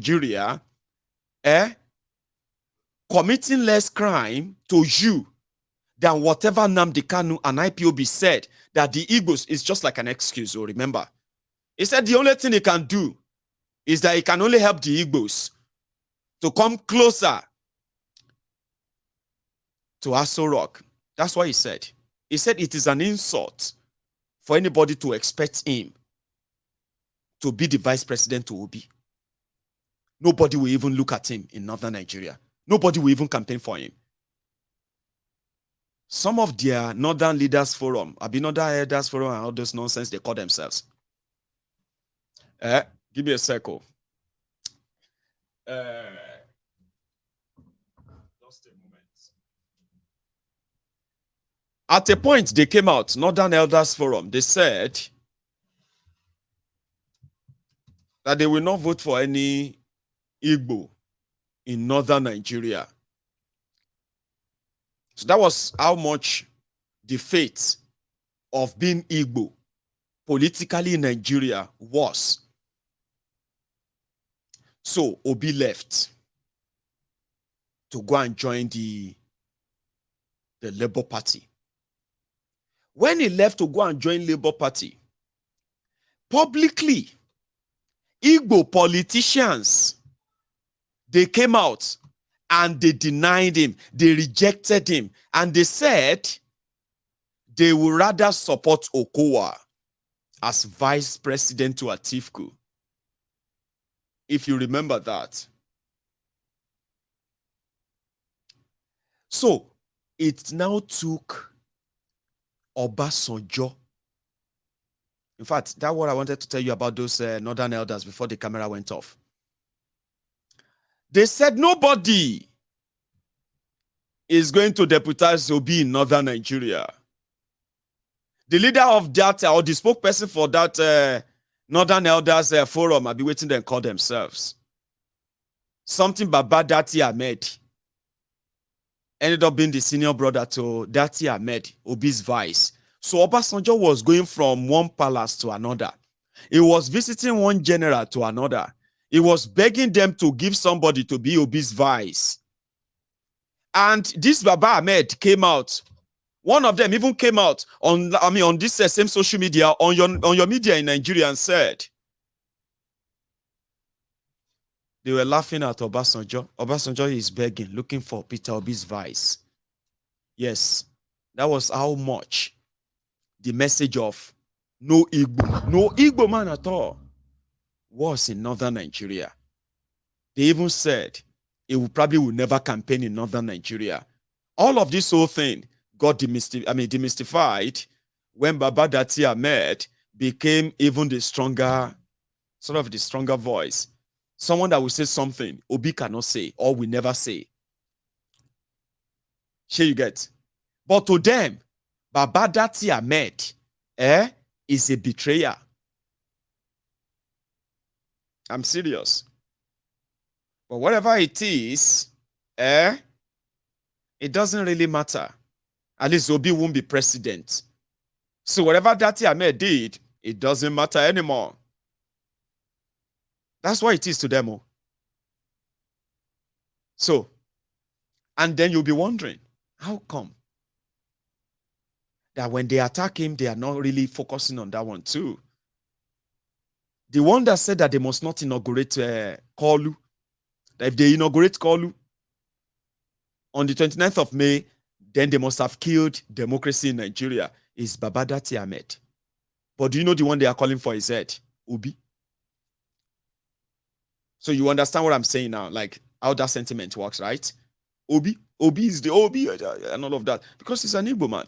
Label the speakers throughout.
Speaker 1: Nigeria, committing less crime to you than whatever Nnamdi Kanu and IPOB said that the Igbos is just like an excuse. So remember, he said the only thing he can do is that he can only help the Igbos to come closer to Aso Rock. That's what he said. He said it is an insult for anybody to expect him to be the vice president to Obi. Nobody will even look at him in northern Nigeria. Nobody will even campaign for him. Some of their northern leaders forum, Abinoda Elders Forum and all those nonsense they call themselves. Give me a circle. Just a moment. At a point, they came out, Northern Elders Forum, they said that they will not vote for any Igbo in northern Nigeria. So that was how much the fate of being Igbo politically in Nigeria was. So Obi left to go and join the Labour Party. When he left to go and join Labour Party, publicly, Igbo politicians, they came out and they denied him, they rejected him, and they said they would rather support Okowa as vice president to Atiku. If you remember that. So, it now took Obasanjo. In fact, that's what I wanted to tell you about those northern elders before the camera went off. They said nobody is going to deputize Obi in northern Nigeria. The leader of that, or the spokesperson for that Northern Elders Forum, I'll be waiting them call themselves. Something Baba Dati Ahmed ended up being the senior brother to Dati Ahmed, Obi's vice. So Obasanjo was going from one palace to another. He was visiting one general to another. He was begging them to give somebody to be Obi's vice. And this Baba Ahmed came out. One of them even came out on this same social media, on your media in Nigeria, and said they were laughing at Obasanjo. Obasanjo is begging, looking for Peter Obi's vice. Yes, that was how much the message of no Igbo man at all was in northern Nigeria. They even said it probably will never campaign in northern Nigeria. All of this whole thing got demystified when Baba Dati Ahmed became even the stronger voice. Someone that will say something Obi cannot say or will never say. Here you get. But to them, Baba Dati Ahmed is a betrayer. I'm serious. But whatever it is, it doesn't really matter. At least Obi won't be president. So whatever Dati Ahmed did, it doesn't matter anymore. That's what it is to them. So, and then you'll be wondering, how come that when they attack him, they are not really focusing on that one too? The one that said that they must not inaugurate Kolu, that if they inaugurate Kolu on the 29th of May, then they must have killed democracy in Nigeria, is Baba Dati Ahmed. But do you know the one they are calling for his head? Obi. So you understand what I'm saying now, like how that sentiment works, right? Obi is the Obi and all of that, because he's an Igbo man.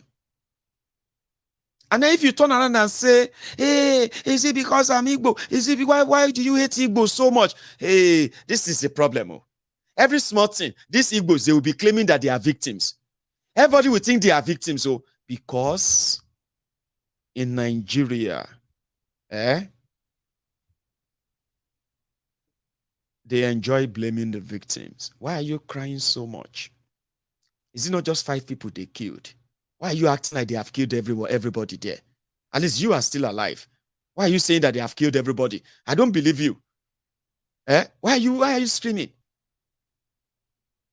Speaker 1: And then if you turn around and say, hey, is it because I'm Igbo? Is it why do you hate Igbo so much? Hey, this is a problem. Every small thing, these Igbos, they will be claiming that they are victims. Everybody will think they are victims, because in Nigeria, they enjoy blaming the victims. Why are you crying so much? Is it not just 5 people they killed? Why are you acting like they have killed everybody there? At least you are still alive. Why are you saying that they have killed everybody? I don't believe you. Why are you screaming?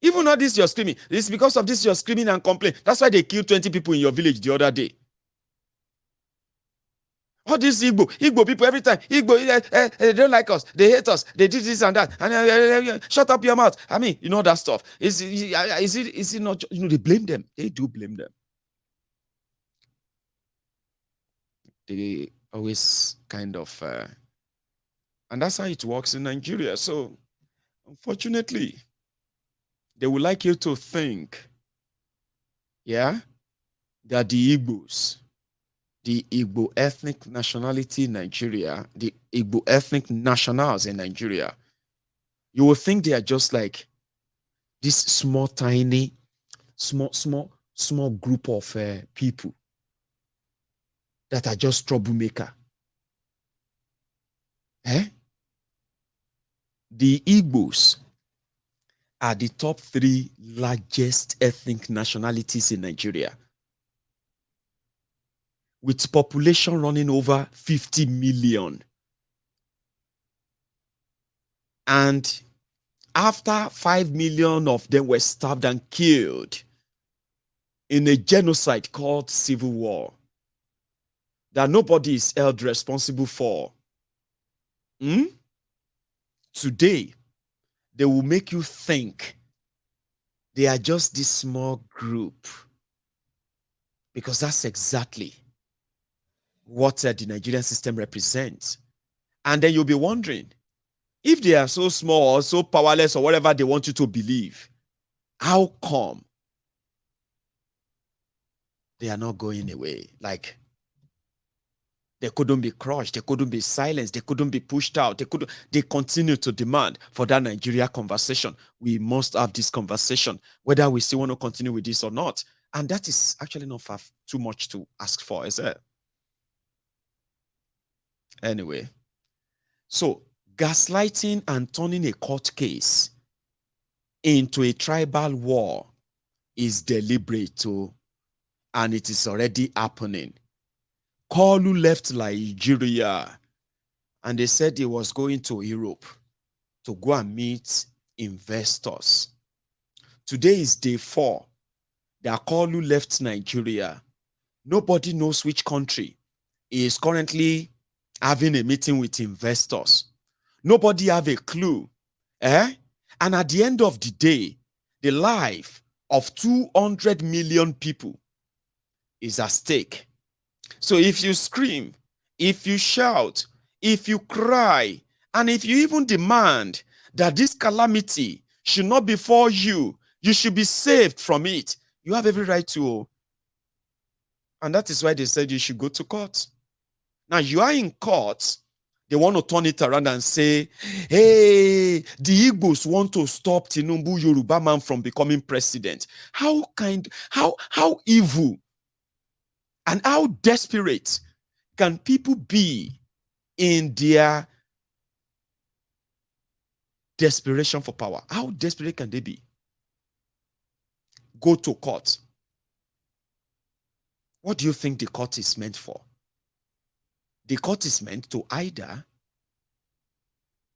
Speaker 1: Even all this you're screaming. It's because of this you're screaming and complaining. That's why they killed 20 people in your village the other day. All these Igbo people, every time, Igbo, they don't like us, they hate us, they do this and that, and shut up your mouth. I mean, you know that stuff. Is it not, they blame them. They do blame them. They always kind of, and that's how it works in Nigeria. So, unfortunately, they would like you to think, yeah, that the Igbos, the Igbo ethnic nationality in Nigeria, the Igbo ethnic nationals in Nigeria, you will think they are just like this small, tiny, small group of people that are just troublemaker. The Igbos are the top 3 largest ethnic nationalities in Nigeria, with population running over 50 million. And after 5 million of them were starved and killed in a genocide called Civil War, that nobody is held responsible for. Today, they will make you think they are just this small group, because that's exactly what the Nigerian system represents. And then you'll be wondering, if they are so small or so powerless or whatever they want you to believe, how come they are not going away? Like, they couldn't be crushed, they couldn't be silenced, they couldn't be pushed out, they continue to demand for that Nigeria conversation. We must have this conversation, whether we still want to continue with this or not. And that is actually not far too much to ask for, is it? Anyway, so gaslighting and turning a court case into a tribal war is deliberate too, and it is already happening. Kalu left Nigeria and they said he was going to Europe to go and meet investors. Today is day 4 that Kalu left Nigeria. Nobody knows which country he is currently having a meeting with investors. Nobody have a clue. And at the end of the day, the life of 200 million people is at stake. So if you scream, if you shout, if you cry, and if you even demand that this calamity should not befall you, you should be saved from it, you have every right to. And that is why they said you should go to court. Now you are in court, they want to turn it around and say, hey, the Igbos want to stop Tinubu Yoruba man from becoming president. How evil and how desperate can people be in their desperation for power? How desperate can they be? Go to court. What do you think the court is meant for? The court is meant to either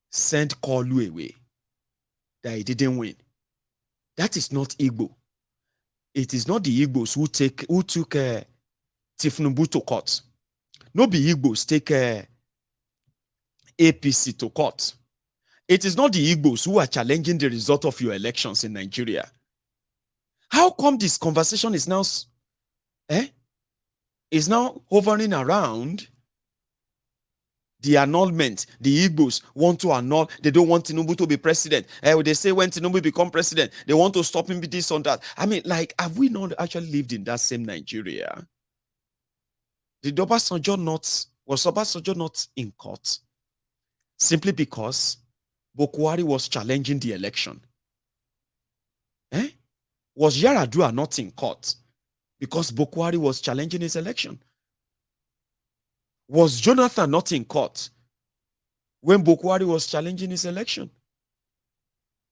Speaker 1: send Kalu away, that he didn't win. That is not Igbo. It is not the Igbos who took Tinubu to court. No be Igbos take APC to court. It is not the Igbos who are challenging the result of your elections in Nigeria. How come this conversation is now hovering around the annulment? The Igbos want to annul. They don't want Tinubu to be president. They say when Tinubu become president, they want to stop him with this on that. I mean, like, have we not actually lived in that same Nigeria? Was Obasanjo not in court simply because Bokwari was challenging the election? Was Yaradua not in court because Bokwari was challenging his election? Was Jonathan not in court when Bokwari was challenging his election?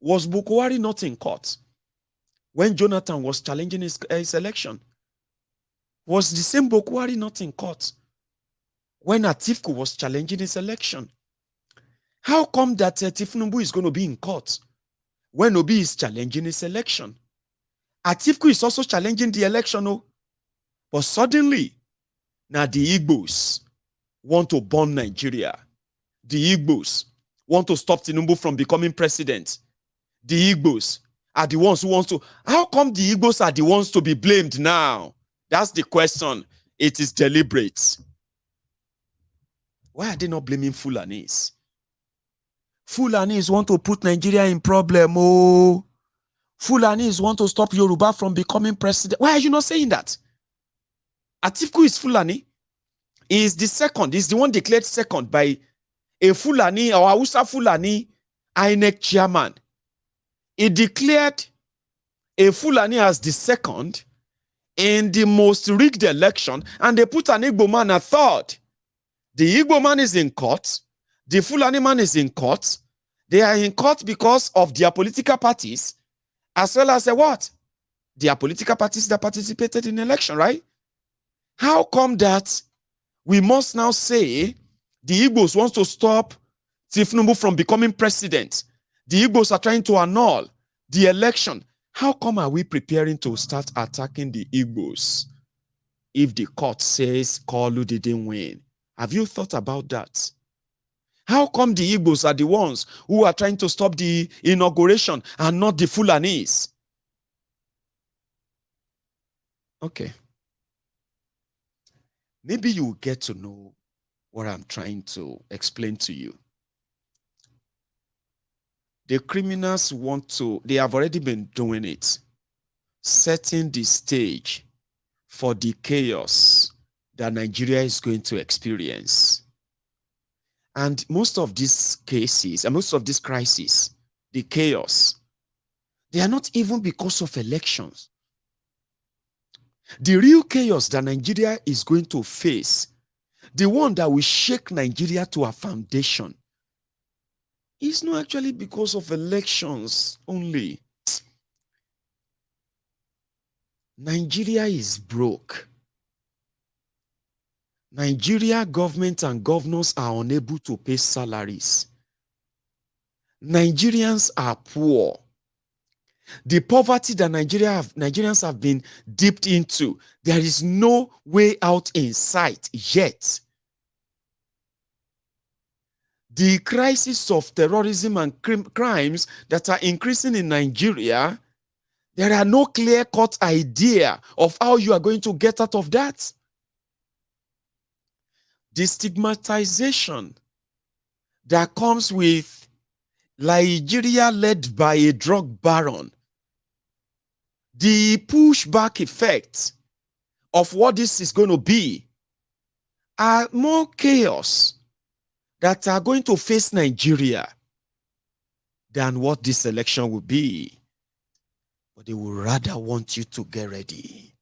Speaker 1: Was Bokwari not in court when Jonathan was challenging his election? Was the same Bokwari not in court when Atiku was challenging his election? How come that Tinubu is going to be in court when Obi is challenging his election? Atiku is also challenging the election, but suddenly, now the Igbos want to burn Nigeria. The Igbos want to stop Tinubu from becoming president. The Igbos are the ones who want to. How come the Igbos are the ones to be blamed now? That's the question. It is deliberate. Why are they not blaming Fulanis? Fulanis want to put Nigeria in problem. Oh, Fulanis want to stop Yoruba from becoming president. Why are you not saying that? Atiku is Fulani. He is the second. He's the one declared second by a Fulani or Hausa Fulani INEC chairman. He declared a Fulani as the second in the most rigged election, and they put an Igbo man at third. The Igbo man is in court. The Fulani man is in court. They are in court because of their political parties, as well as what? Their political parties that participated in the election, right? How come that we must now say the Igbos want to stop Tinubu from becoming president? The Igbos are trying to annul the election. How come are we preparing to start attacking the Igbos if the court says Kalu didn't win? Have you thought about that? How come the Igbos are the ones who are trying to stop the inauguration and not the Fulanis? Okay. Maybe you will get to know what I'm trying to explain to you. The criminals they have already been doing it, setting the stage for the chaos that Nigeria is going to experience. And most of these cases, and most of these crises, the chaos, they are not even because of elections. The real chaos that Nigeria is going to face, the one that will shake Nigeria to a foundation, is not actually because of elections only. Nigeria is broke. Nigeria government and governors are unable to pay salaries. Nigerians are poor. The poverty that Nigerians have been dipped into, there is no way out in sight yet. The crisis of terrorism and crimes that are increasing in Nigeria, there are no clear-cut idea of how you are going to get out of that. The stigmatization that comes with Nigeria led by a drug baron, the pushback effect of what this is going to be, are more chaos that are going to face Nigeria than what this election will be. But they would rather want you to get ready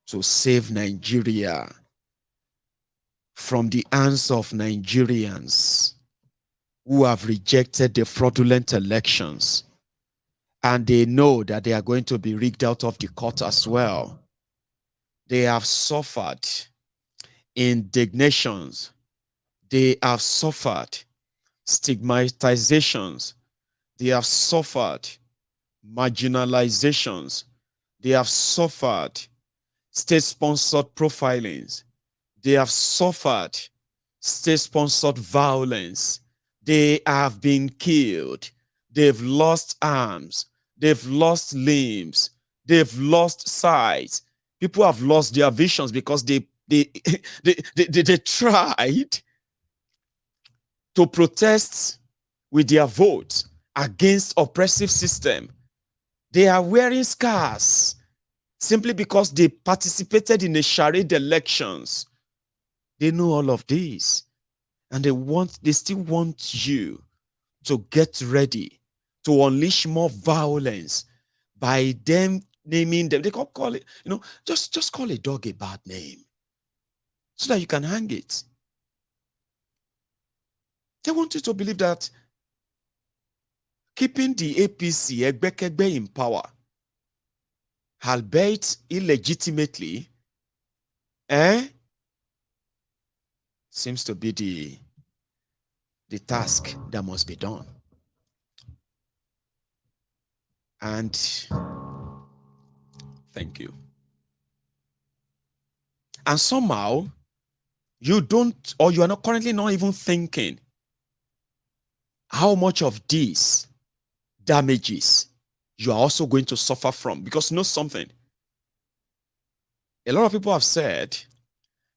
Speaker 1: to save Nigeria from the hands of Nigerians who have rejected the fraudulent elections, and they know that they are going to be rigged out of the court as well. They have suffered indignations. They have suffered stigmatizations. They have suffered marginalizations. They have suffered state-sponsored profilings. They have suffered state-sponsored violence. They have been killed. They've lost arms. They've lost limbs. They've lost sight. People have lost their visions because they tried to protest with their vote against oppressive system. They are wearing scars simply because they participated in the charade elections. They know all of this, and they still want you to get ready to unleash more violence by them naming them. They call it, just call a dog a bad name so that you can hang it. They want you to believe that keeping the APC Egbekegbe in power, albeit illegitimately, seems to be the task that must be done. And thank you. And somehow, you don't, or you are not currently not even thinking how much of these damages you are also going to suffer from. Because know something, a lot of people have said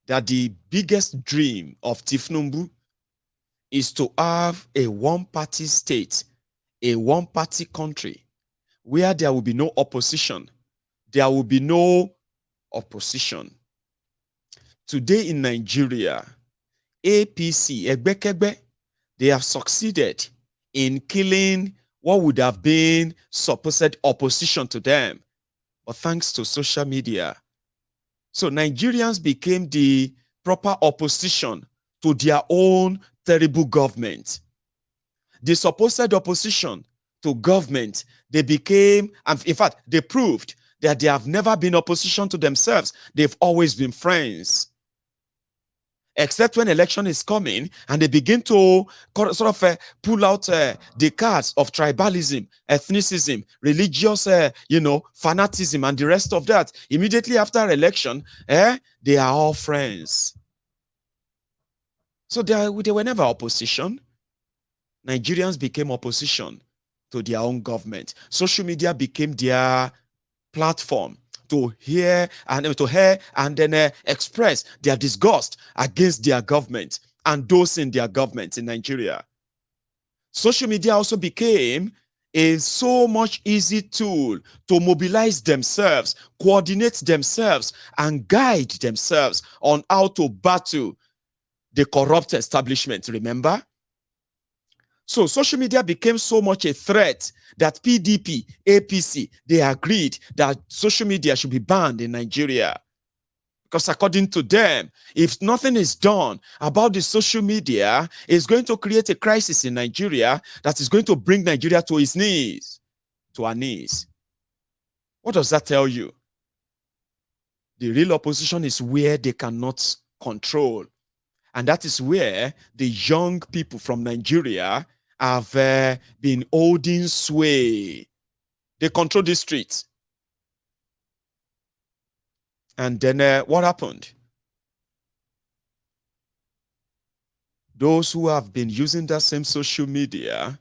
Speaker 1: that the biggest dream of Tinubu is to have a one-party state, a one-party country, where there will be no opposition. There will be no opposition. Today in Nigeria, APC, Egbekegbe, they have succeeded in killing what would have been supposed opposition to them. But thanks to social media, so Nigerians became the proper opposition to their own terrible government. The supposed opposition to government, they became, and in fact, they proved that they have never been opposition to themselves. They've always been friends. Except when election is coming and they begin to sort of pull out the cards of tribalism, ethnicism, religious, fanaticism, and the rest of that. Immediately after election, they are all friends. So they were never opposition. Nigerians became opposition to their own government. Social media became their platform to hear and then express their disgust against their government and those in their government in Nigeria. Social media also became a so much easy tool to mobilize themselves, coordinate themselves, and guide themselves on how to battle the corrupt establishment, remember? So social media became so much a threat that PDP, APC, they agreed that social media should be banned in Nigeria. Because according to them, if nothing is done about the social media, it's going to create a crisis in Nigeria that is going to bring Nigeria to its knees, to our knees. What does that tell you? The real opposition is where they cannot control. And that is where the young people from Nigeria have been holding sway. They control the streets. And then what happened? Those who have been using that same social media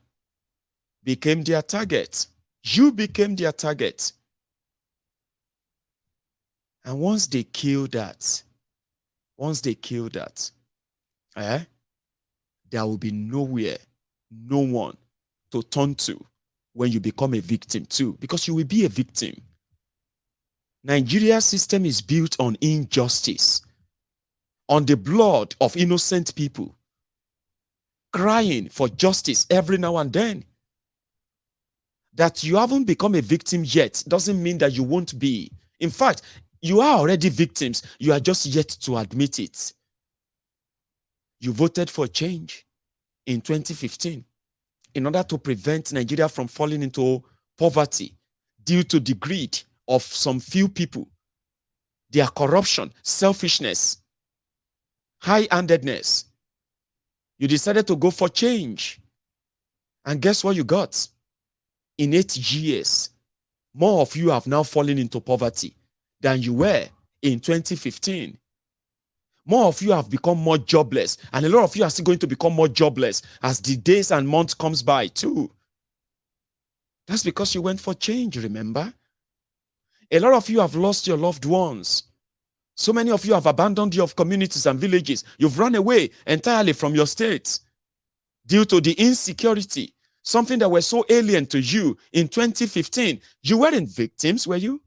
Speaker 1: became their target. You became their target. And once they kill that, there will be nowhere, no one to turn to when you become a victim too, because you will be a victim. Nigeria's system is built on injustice, on the blood of innocent people, crying for justice every now and then. That you haven't become a victim yet doesn't mean that you won't be. In fact, you are already victims. You are just yet to admit it. You voted for change in 2015 in order to prevent Nigeria from falling into poverty due to the greed of some few people, their corruption, selfishness, high-handedness. You decided to go for change. And guess what you got? In 8 years, more of you have now fallen into poverty than you were in 2015. More of you have become more jobless, and a lot of you are still going to become more jobless as the days and months comes by too. That's because you went for change, remember? A lot of you have lost your loved ones. So many of you have abandoned your communities and villages. You've run away entirely from your states due to the insecurity, something that was so alien to you in 2015. You weren't victims, were you?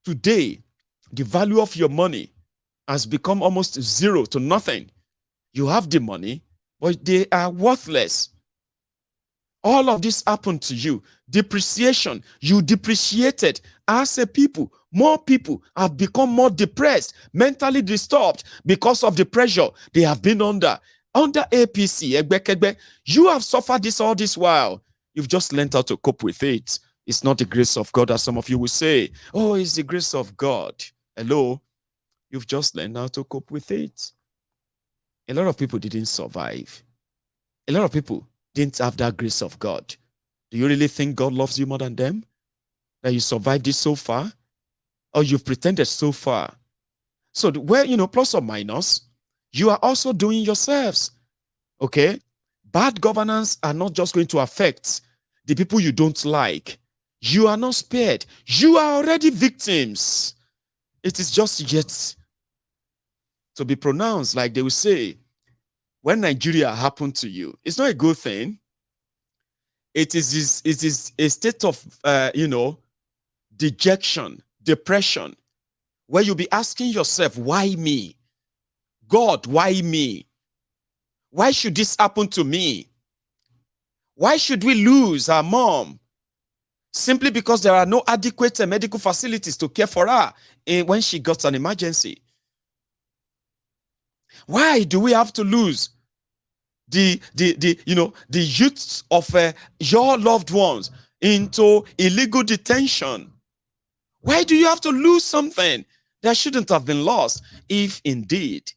Speaker 1: Today, the value of your money has become almost zero to nothing. You have the money, but they are worthless. All of this happened to you. Depreciation. You depreciated as a people. More people have become more depressed, mentally disturbed because of the pressure they have been under. Under APC, Egbekegbe, you have suffered this all this while. You've just learned how to cope with it. It's not the grace of God, as some of you will say. Oh, it's the grace of God. Hello? You've just learned how to cope with it. A lot of people didn't survive. A lot of people didn't have that grace of God. Do you really think God loves you more than them? That you survived it so far? Or you've pretended so far? So where, plus or minus, you are also doing yourselves. Okay? Bad governance are not just going to affect the people you don't like. You are not spared. You are already victims. It is just yet to be pronounced, like they will say, when Nigeria happened to you. It's not a good thing. It is a state of, dejection, depression, where you'll be asking yourself, why me? God, why me? Why should this happen to me? Why should we lose our mom? Simply because there are no adequate medical facilities to care for her when she got an emergency. Why do we have to lose the youth of your loved ones into illegal detention? Why do you have to lose something that shouldn't have been lost if indeed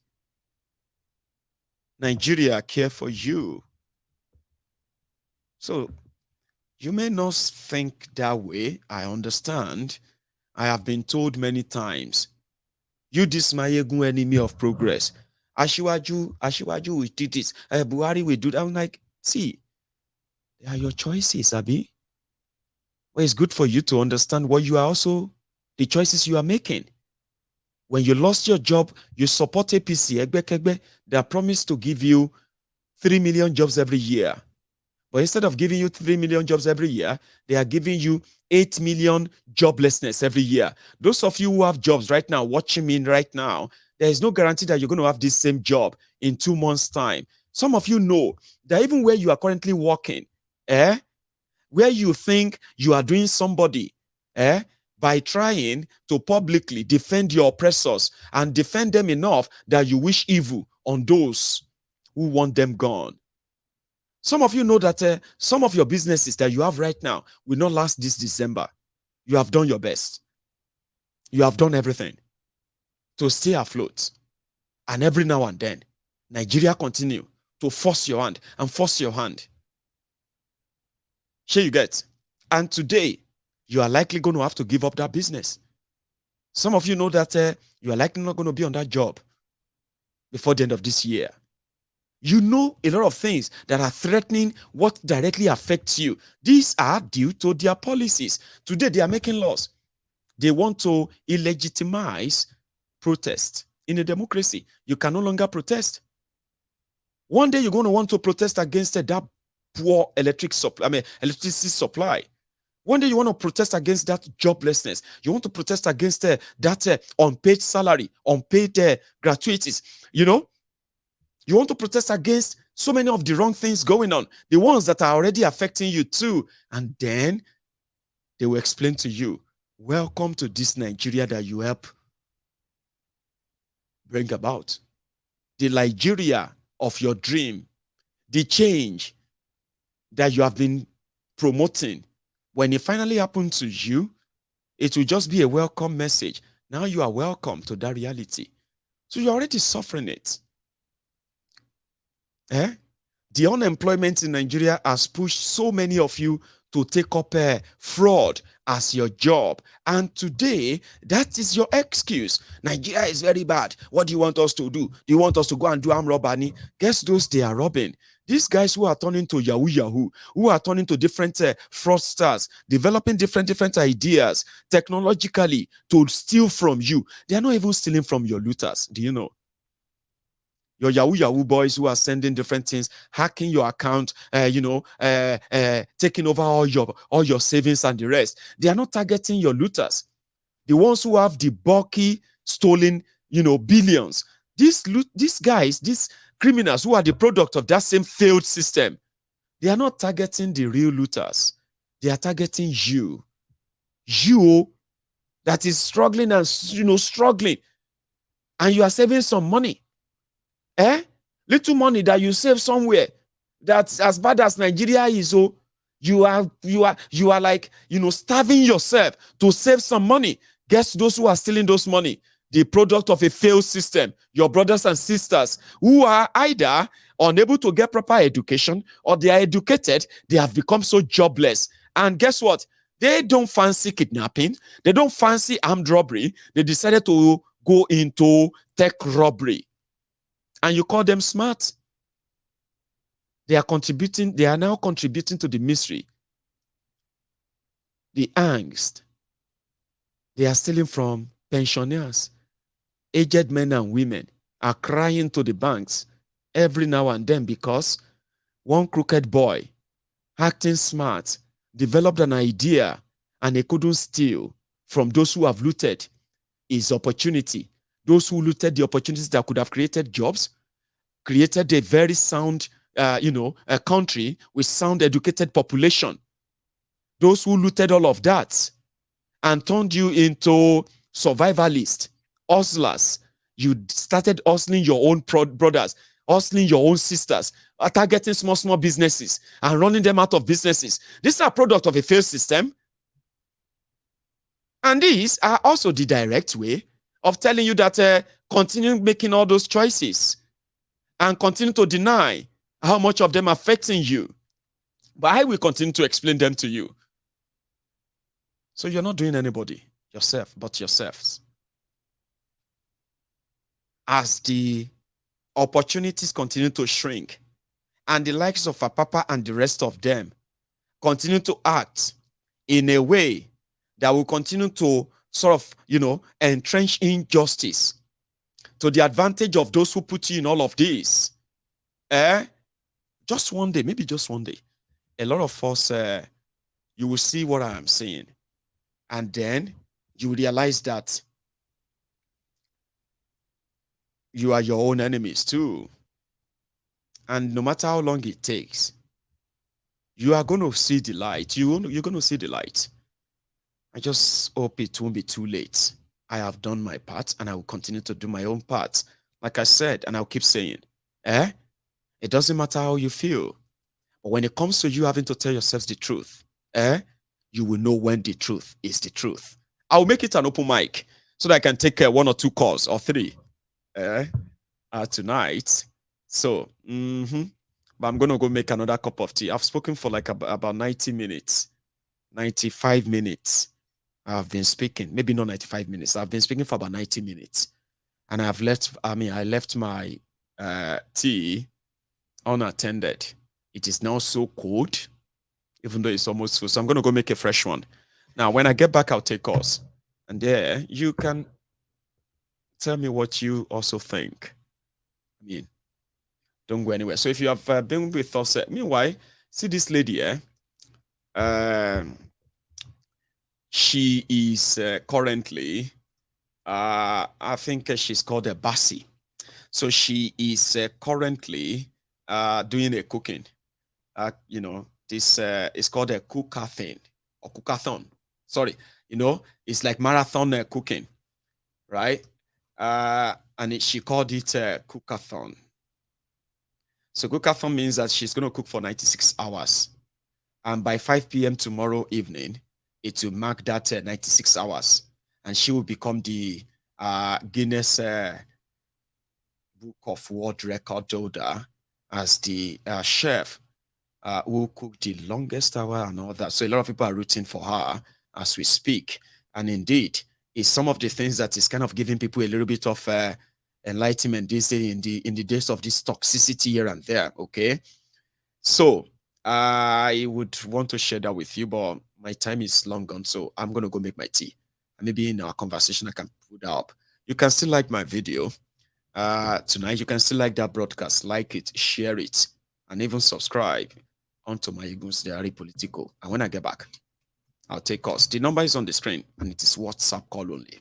Speaker 1: Nigeria care for you? So you may not think that way. I understand. I have been told many times, you this Mayegun enemy of progress. Ashiwaju will do this. Buhari will do that. I'm like, see, they are your choices, Abi. Well, it's good for you to understand what you are also, the choices you are making. When you lost your job, you support APC, Egbe, that promised to give you 3 million jobs every year. But instead of giving you 3 million jobs every year, they are giving you 8 million joblessness every year. Those of you who have jobs right now, watching me right now, there is no guarantee that you're going to have this same job in 2 months' time. Some of you know that even where you are currently working, where you think you are doing somebody, by trying to publicly defend your oppressors and defend them enough that you wish evil on those who want them gone. Some of you know that some of your businesses that you have right now will not last this December. You have done your best. You have done everything to stay afloat. And every now and then, Nigeria continue to force your hand and force your hand. Here you get. And today, you are likely going to have to give up that business. Some of you know that you are likely not going to be on that job before the end of this year. You know a lot of things that are threatening what directly affects you. These are due to their policies. Today, they are making laws. They want to illegitimize protest. In a democracy, you can no longer protest. One day, you're going to want to protest against that poor electricity supply. One day, you want to protest against that joblessness. You want to protest against that unpaid salary, unpaid gratuities. You want to protest against so many of the wrong things going on, the ones that are already affecting you too. And then they will explain to you, welcome to this Nigeria that you help bring about. The Nigeria of your dream, the change that you have been promoting. When it finally happens to you, it will just be a welcome message. Now you are welcome to that reality. So you're already suffering it. The unemployment in Nigeria has pushed so many of you to take up fraud as your job. And today, that is your excuse. Nigeria is very bad. What do you want us to do? Do you want us to go and do armed robbery? Guess those they are robbing. These guys who are turning to Yahoo, who are turning to different fraudsters, developing different ideas technologically to steal from you. They are not even stealing from your looters. Do you know? Your Yahoo boys who are sending different things, hacking your account, taking over all your savings and the rest. They are not targeting your looters. The ones who have the bulky, stolen, billions. These guys, these criminals who are the product of that same failed system, they are not targeting the real looters. They are targeting you. You that is struggling and struggling. And you are saving some money. Little money that you save somewhere, that's as bad as Nigeria is. So you are like starving yourself to save some money. Guess those who are stealing those money, the product of a failed system. Your brothers and sisters who are either unable to get proper education, or they are educated, they have become so jobless. And guess what? They don't fancy kidnapping. They don't fancy armed robbery. They decided to go into tech robbery. And you call them smart. They are now contributing to the misery, the angst. They are stealing from pensioners. Aged men and women are crying to the banks every now and then because one crooked boy, acting smart, developed an idea and he couldn't steal from those who have looted his opportunity. Those who looted the opportunities that could have created jobs, created a very sound, a country with sound educated population. Those who looted all of that and turned you into survivalists, hustlers. You started hustling your own brothers, hustling your own sisters, targeting small businesses and running them out of businesses. These are product of a failed system. And these are also the direct way of telling you that continue making all those choices and continue to deny how much of them are affecting you. But I will continue to explain them to you. So you're not doing anybody, yourself, but yourselves. As the opportunities continue to shrink, and the likes of Apapa and the rest of them continue to act in a way that will continue to sort of, entrench injustice to the advantage of those who put you in all of this. Just one day, maybe just one day, a lot of us, you will see what I am saying. And then you realize that you are your own enemies too. And no matter how long it takes, you are going to see the light. You're going to see the light. I just hope it won't be too late. I have done my part and I will continue to do my own part. Like I said, and I'll keep saying, it doesn't matter how you feel. But when it comes to you having to tell yourselves the truth, you will know when the truth is the truth. I'll make it an open mic so that I can take 1 or 2 calls or 3 tonight. So, but I'm going to go make another cup of tea. I've spoken for like about 90 minutes, 95 minutes. I've been speaking, maybe not 95 minutes. I've been speaking for about 90 minutes. And I left my tea unattended. It is now so cold, even though it's almost full. So I'm going to go make a fresh one. Now, when I get back, I'll take calls. And there, you can tell me what you also think. I mean, don't go anywhere. So if you have been with us, meanwhile, see this lady, she is currently, I think she's called a Bassi. So she is currently doing a cooking. This is called a cookathon or cookathon. Sorry, it's like marathon cooking, right? And she called it cookathon. So cookathon means that she's going to cook for 96 hours. And by 5 p.m. tomorrow evening, it will mark that 96 hours. And she will become the Guinness Book of World Record holder as the chef who cooked the longest hour and all that. So a lot of people are rooting for her as we speak. And indeed, it's some of the things that is kind of giving people a little bit of enlightenment this day in the days of this toxicity here and there. Okay, so I would want to share that with you, but my time is long gone, so I'm gonna go make my tea. And maybe in our conversation I can put that up. You can still like my video tonight. You can still like that broadcast, like it, share it, and even subscribe onto my Egun's Diary Political. And when I get back, I'll take calls. The number is on the screen, and it is WhatsApp call only.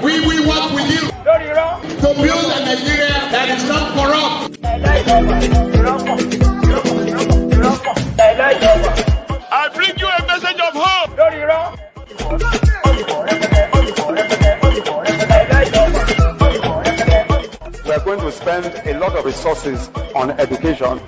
Speaker 2: We will work with you to build a Nigeria that is not corrupt. I bring you a message of hope.
Speaker 3: resources on education.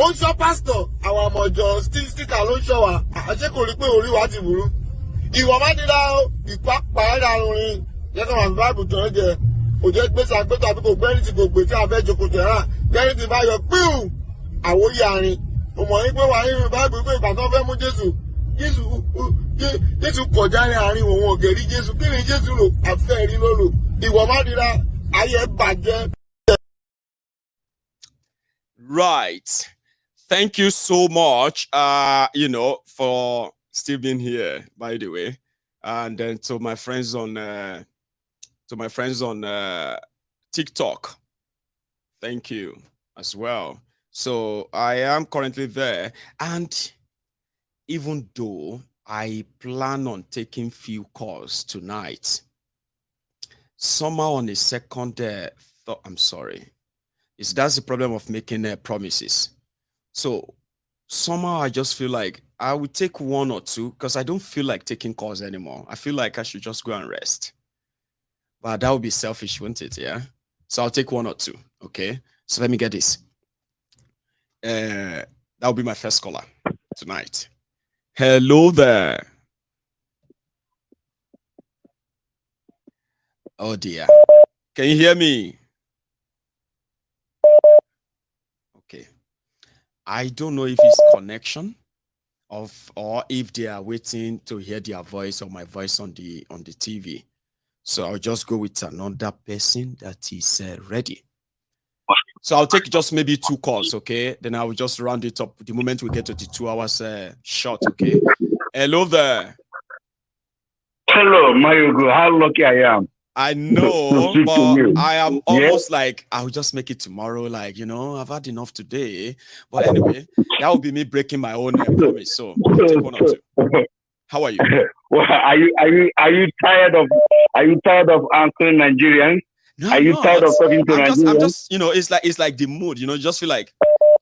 Speaker 2: Pastor, pastor, our mojo sticker ló ń ṣọ́ wa. Àṣé kò rí pé orí wa ti burú. Ìwọ má dé dá ìpápá ẹ̀dá orin. Jẹ́ ká wà ní Báìbù tó ń jẹ. Kò jẹ́ gbèsè àgbẹ̀tọ̀ àbí kò gbẹ́rì tí kò gbé tí a fẹ́ jókòó jẹ̀ rà. Gbẹ́rì tí bá yọ píù. Àwòyí àárín. Mo mọ̀ yín pé wà nínú Báìbù pé ìgbà tó fẹ́ mú Jésù kọjá ní àárín òun ọ̀gẹ̀rí Jésù. Kí ni Jésù lò? Àfẹ́ rí ló lò. Ìwọ má dé dá ayé bàjẹ́.
Speaker 1: Right. Thank you so much, for still being here, by the way. And then to my friends on TikTok. Thank you as well. So I am currently there. And even though I plan on taking few calls tonight, somehow on a second thought, I'm sorry. That's the problem of making promises. So somehow I just feel like I would take one or two because I don't feel like taking calls anymore. I feel like I should just go and rest. But that would be selfish, wouldn't it? Yeah. So I'll take one or two. Okay. So let me get this. That will be my first caller tonight. Hello there. Oh dear. Can you hear me? Okay. I don't know if it's connection or if they are waiting to hear their voice or my voice on the TV. So I'll just go with another person that is ready. So I'll take just maybe 2 calls, okay? Then I will just round it up the moment we get to the 2 hours shot, okay? Hello there.
Speaker 4: Hello, Mayugu. How lucky I am.
Speaker 1: I know, but I am almost like, I'll just make it tomorrow. Like, I've had enough today. But anyway, that will be me breaking my own promise. So I'll take 1 or 2. How are you?
Speaker 4: Well, are you tired of answering Nigerians?
Speaker 1: No,
Speaker 4: are you tired of talking to Nigerians?
Speaker 1: I'm just, it's like the mood, just feel like,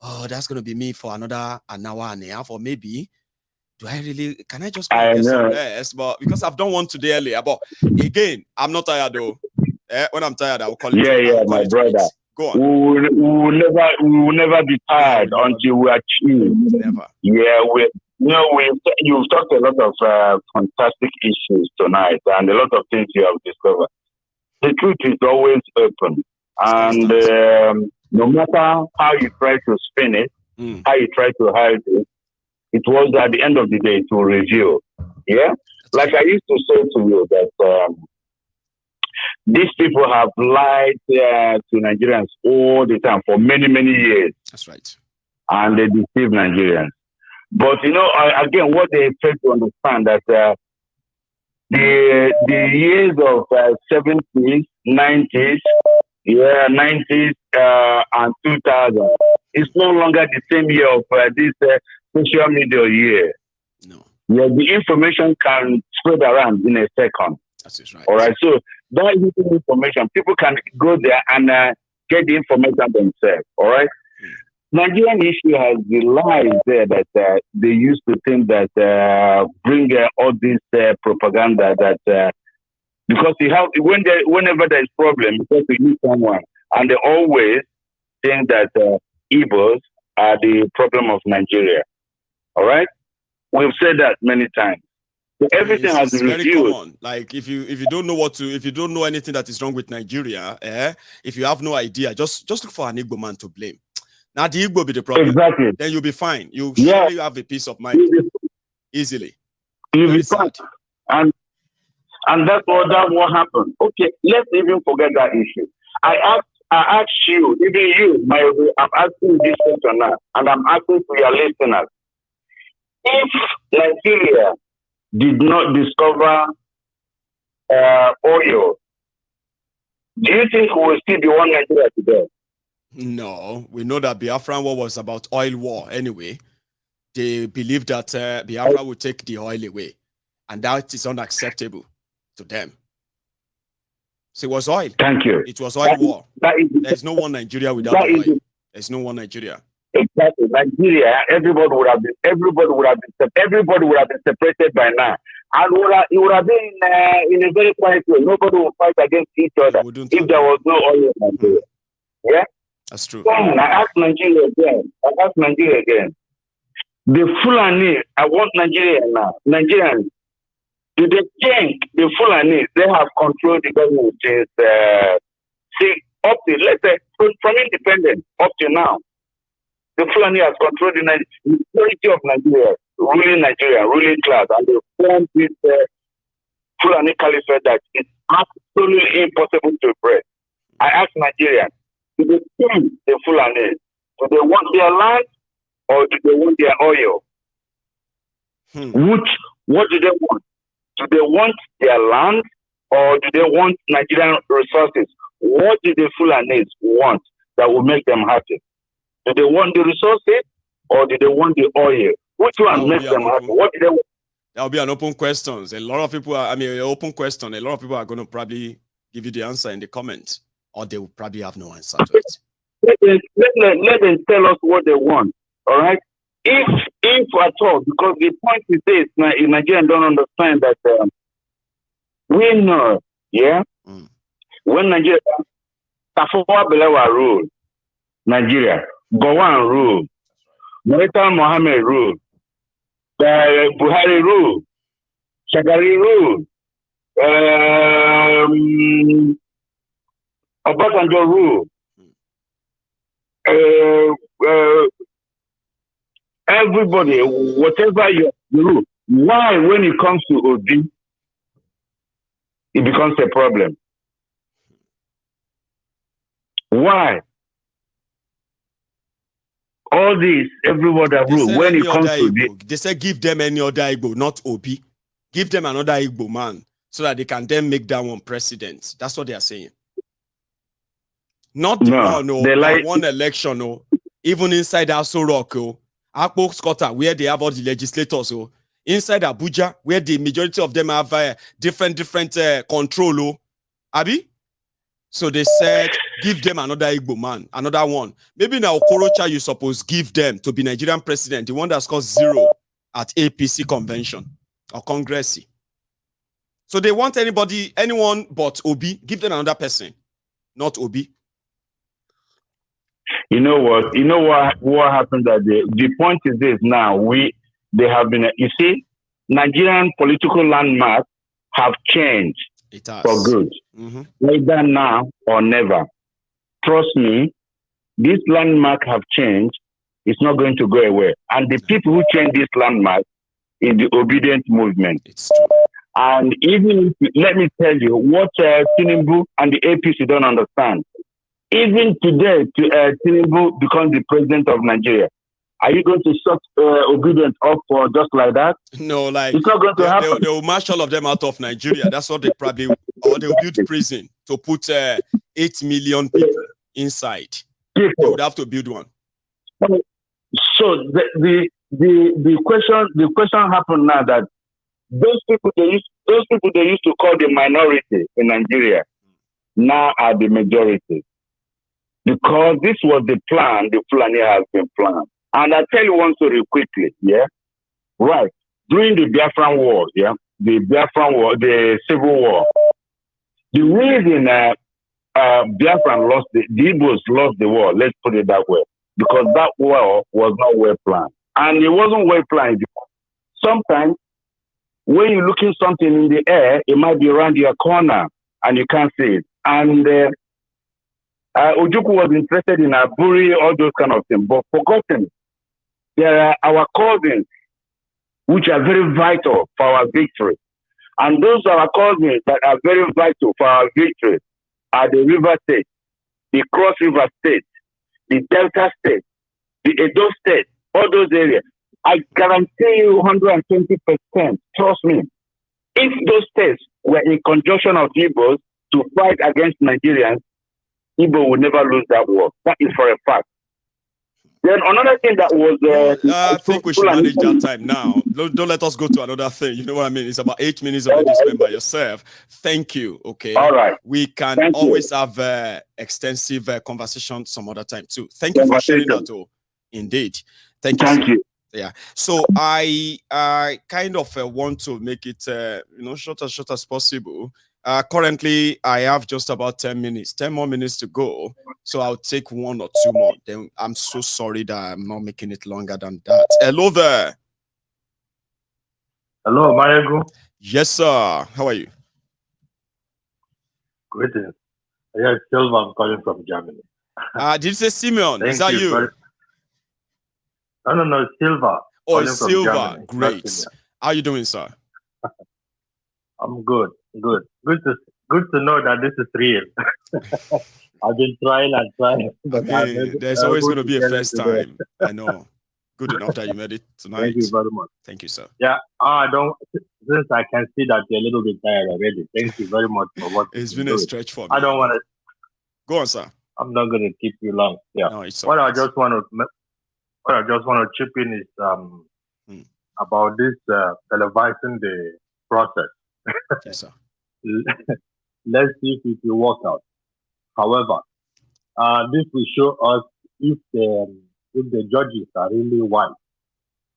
Speaker 1: oh, that's gonna be me for an hour and a half, or maybe. Can I just get some rest? But because I've done one today earlier, but again, I'm not tired though. When I'm tired, I will call it.
Speaker 4: Yeah,
Speaker 1: call
Speaker 4: my
Speaker 1: it
Speaker 4: brother.
Speaker 1: quits. Go on.
Speaker 4: We will never be tired until we achieve.
Speaker 1: Never.
Speaker 4: Yeah, you've talked a lot of fantastic issues tonight, and a lot of things you have discovered. The truth is always open, and no matter how you try to spin it, how you try to hide it, it was at the end of the day it will reveal. Yeah, like I used to say to you that these people have lied to Nigerians all the time for many years.
Speaker 1: That's right,
Speaker 4: and they deceive Nigerians. But again, what they fail to understand that the years of 70s, 90s, 90s, and 2000 is no longer the same year of this social media year.
Speaker 1: No.
Speaker 4: Yeah, the information can spread around in a second.
Speaker 1: That's it, right.
Speaker 4: All right. So that information, people can go there and get the information themselves. All right. Nigerian issue has the lies there that they used to think that bring all this propaganda that because you have whenever there is problem, because you use someone, and they always think that Igbos are the problem of Nigeria. All right, we've said that many times. So everything has been
Speaker 1: very
Speaker 4: reviewed.
Speaker 1: common. Like if you don't know anything that is wrong with Nigeria, if you have no idea, just look for an Igbo man to blame. Now the Igbo be the problem.
Speaker 4: Exactly.
Speaker 1: Then you'll be fine. You surely have a peace of mind easily.
Speaker 4: You'll be fine. And that's what happened. Okay, let's even forget that issue. I asked you, even you, I'm asking you this question now, and I'm asking to your listeners. If Nigeria did not discover oil, do you think we will still be one Nigeria today?
Speaker 1: No, we know that Biafran war was about oil war anyway. They believe that Biafra will take the oil away, and that is unacceptable to them. So it was oil.
Speaker 4: Thank you.
Speaker 1: It was oil war. There's no one Nigeria without oil. There's no one Nigeria.
Speaker 4: Exactly. Nigeria, everybody would have been separated by now. And it would have been in a very quiet way. Nobody would fight against each other if there was no oil in Nigeria. Yeah?
Speaker 1: That's true.
Speaker 4: Then I asked Nigeria again. The Fulani, I want Nigeria now. Nigerians, do they think the Fulani, they have controlled the government since, up to, let's say, from independence up to now? The Fulani has controlled the majority of Nigeria, ruling class, and they formed this Fulani caliphate that is absolutely impossible to break. I asked Nigerians, do they think the Fulani, do they want their land or do they want their oil? What do they want? Do they want their land or do they want Nigerian resources? What do the Fulanis want that will make them happy? Do they want the resources or do they want the oil? Which one makes them happy? What do they want?
Speaker 1: That will be an open question. A lot of people open question. A lot of people are going to probably give you the answer in the comments, or they will probably have no answer to it.
Speaker 4: Let them tell us what they want. All right? If at all, because the point is this, Nigerians don't understand that we know, when Nigeria, Tafawa Balewa ruled Nigeria, Gowon ruled, Murtala Mohammed ruled, Buhari ruled, Shagari ruled, Obasanjo ruled, everybody, whatever you rule. Why, when it comes to Obi, it becomes a problem? Why? All this, everybody rule. When it comes to this,
Speaker 1: they say give them any other Igbo, not Obi. Give them another Igbo man so that they can then make that one president. That's what they are saying. Not the one election, even inside Aso Rock, Akpo Scotta, where they have all the legislators, inside Abuja, where the majority of them have different control, Abi. So they said, give them another Igbo man, another one. Maybe now Okorocha, you suppose give them to be Nigerian president, the one that scores 0 at APC convention or Congress. So they want anyone but Obi. Give them another person, not Obi.
Speaker 4: You know what? You know what happened that the point is this now. They have been, you see, Nigerian political landmarks have changed for good.
Speaker 1: Mm-hmm.
Speaker 4: Either now or never. Trust me, this landmark have changed. It's not going to go away. And the people who change this landmark is the obedient movement.
Speaker 1: It's true.
Speaker 4: And even, let me tell you, what Tinubu and the APC don't understand. Even today, Tinubu becomes the president of Nigeria. Are you going to shut obedience up for just like that?
Speaker 1: No, like
Speaker 4: it's not going to happen.
Speaker 1: They will march all of them out of Nigeria. That's what they probably, or they'll build prison to put 8 million people inside. They would have to build one.
Speaker 4: So the question happened now that those people they used to call the minority in Nigeria now are the majority. Because this was the plan, the Fulani has been planned. And I'll tell you one story quickly, yeah? Right. During the Biafran War, yeah? The Biafran War, the Civil War, the reason Biafran lost, the Igbos lost the war, let's put it that way, because that war was not well planned. And it wasn't well planned. Sometimes, when you're looking something in the air, it might be around your corner, and you can't see it. And Ojukwu was interested in Aburi, all those kind of things, but forgotten. There are our cousins, which are very vital for our victory. And those are our cousins that are very vital for our victory are the River State, the Cross River State, the Delta State, the Edo State, all those areas. I guarantee you 120%, trust me. If those states were in conjunction of Igbos to fight against Nigerians, Igbo would never lose that war. That is for a fact. Then another thing that was...
Speaker 1: I think we should manage that time now. Don't let us go to another thing. You know what I mean? It's about 8 minutes already spent by yourself. Thank you, okay?
Speaker 4: All right.
Speaker 1: We can always have extensive conversation some other time too. Thank you for sharing that, too. Indeed. Thank you. Yeah. So I kind of want to make it, short as possible. Currently, I have just about 10 more minutes to go. So I'll take 1 or 2 more. Then I'm so sorry that I'm not making it longer than that. Hello there.
Speaker 5: Hello, Mayego.
Speaker 1: Yes, sir. How are you?
Speaker 5: Greetings. Yeah, Silva. I'm calling from Germany.
Speaker 1: Did you say Simeon? Is that you?
Speaker 5: No, Silva.
Speaker 1: Oh, Silva. Great. How are you doing, sir?
Speaker 5: I'm good. Good to know that this is real. I've been trying and trying. But
Speaker 1: there's always going to be a first time. I know. Good enough that you made it tonight.
Speaker 5: Thank you very much.
Speaker 1: Thank you, sir.
Speaker 5: Yeah, since I can see that you're a little bit tired already. Thank you very much for what
Speaker 1: it's been a stretch for me.
Speaker 5: I don't want to.
Speaker 1: Go on, sir.
Speaker 5: I'm not going to keep you long. Yeah.
Speaker 1: No, it's
Speaker 5: what I just want to chip in is about this televising the process.
Speaker 1: Yes, sir.
Speaker 5: Let's see if it will work out. However, this will show us if the judges are really wise.